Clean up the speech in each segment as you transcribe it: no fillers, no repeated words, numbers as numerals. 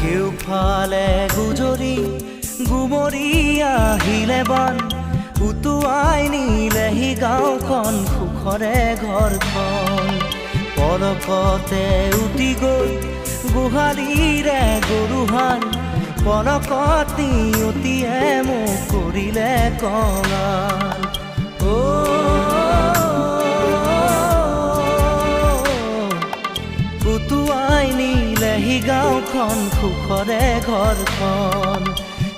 কেউফালে গুজৰি গুমৰি আহিলে বান উটুৱাই নিলেহি গাঁওখন সুখৰে ঘৰখন পলকতে উটি গৈ গোহালিৰে গৰুহাল পলকত নিয়তিয়ে মোক কৰিলে কঙাল উটুৱাই নিলেহি গাঁওখন সুখৰে ঘৰখন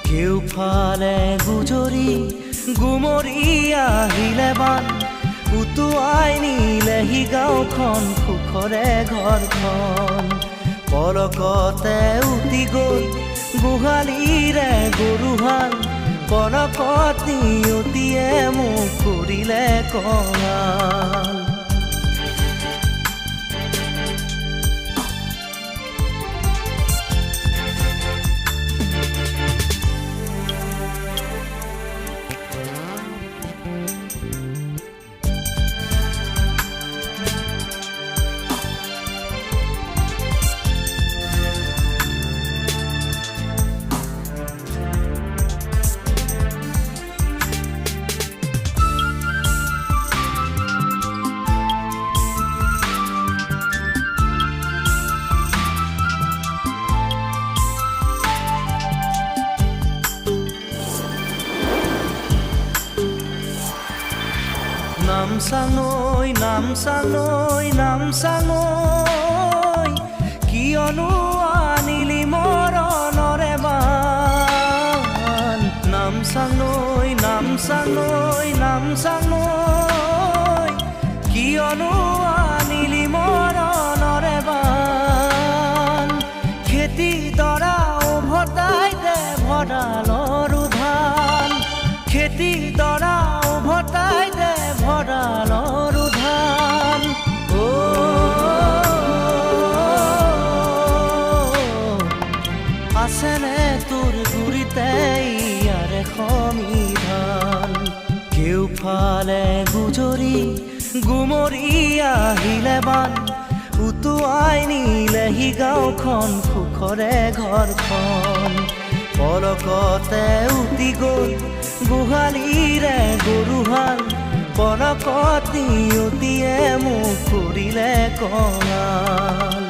কেউফালে গুজৰি গুমৰি আহিলে বান উটুৱাই নিলেহি গাঁওখন সুখৰে ঘৰখন পলকতে উটি গৈ গোহালিৰে গৰুহাল পলকত নিয়তিয়ে মোক কৰিলে কঙাল নামচাঙৈ নামচাঙৈ নামচাঙৈ কিয়নো আনিলি মৰণৰে বান নামচাঙৈ নামচাঙৈ নামচাঙৈ কিয়নো আনিলি মৰণৰে বান খেতি দৰা উভতাই দে ভঁৰালৰ ধান খেতি দৰা উভতাই দে ভঁৰালৰ ধান আছেনে তোৰ গুৰিতে ইয়াৰে সমিধান কেউফালে গুজৰি গুমৰি আহিলে বান উটুৱাই নিলেহি গাঁওখন সুখৰে ঘৰখন পলকতে উটি গৈ গোহালিৰে গৰুহাল পলকত নিয়তিয়ে মোক কৰিলে কঙাল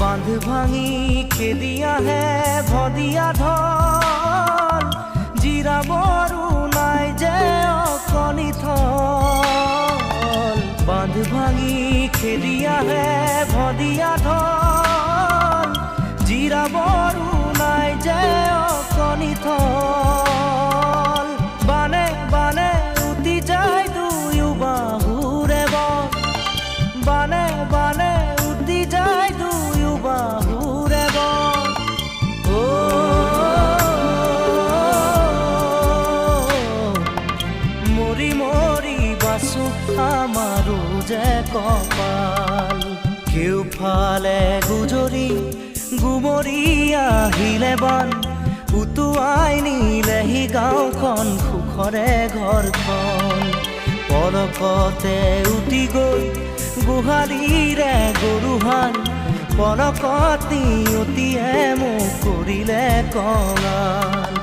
বান্ধ ভাঙি খেদি আহে ভদিয়া ঢল জিৰাবৰো নাই যে অকণি থল বান্ধ ভাঙি খেদি আহে ভদিয়া ঢল জিৰাবৰো নাই যে অকণি থল বানে বানে উটি যায় দুয়ো বাহুৰে বল বানে বানে উটি যায় বাহুৰে বল মৰি মৰি বাচো আমাৰো যে কপাল কেউফালে গুজৰি গুমৰি আহিলে বান উটুৱাই নিলেহি গাঁওখন সুখৰে ঘৰখন পলকতে উটি গৈ গোহালিৰে গৰুহাল পলকত নিয়তিয়ে মোক কৰিলে কঙাল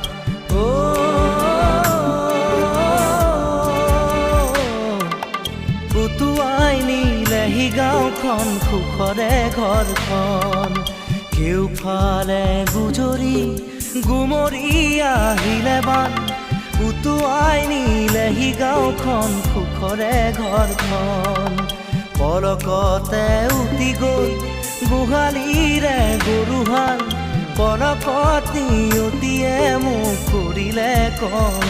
উটুৱাই নিলেহি নিলেহি গাঁওখন সুখৰে ঘৰখন কেউফালে গুজৰি গুমৰি আহিলে বান উটুৱাই নিলেহি গাঁওখন সুখৰে ঘৰখন পলকতে উটি গ'ল গোহালিৰে গৰুহাল পলকত নিয়তিয়ে মোক কৰিলে কম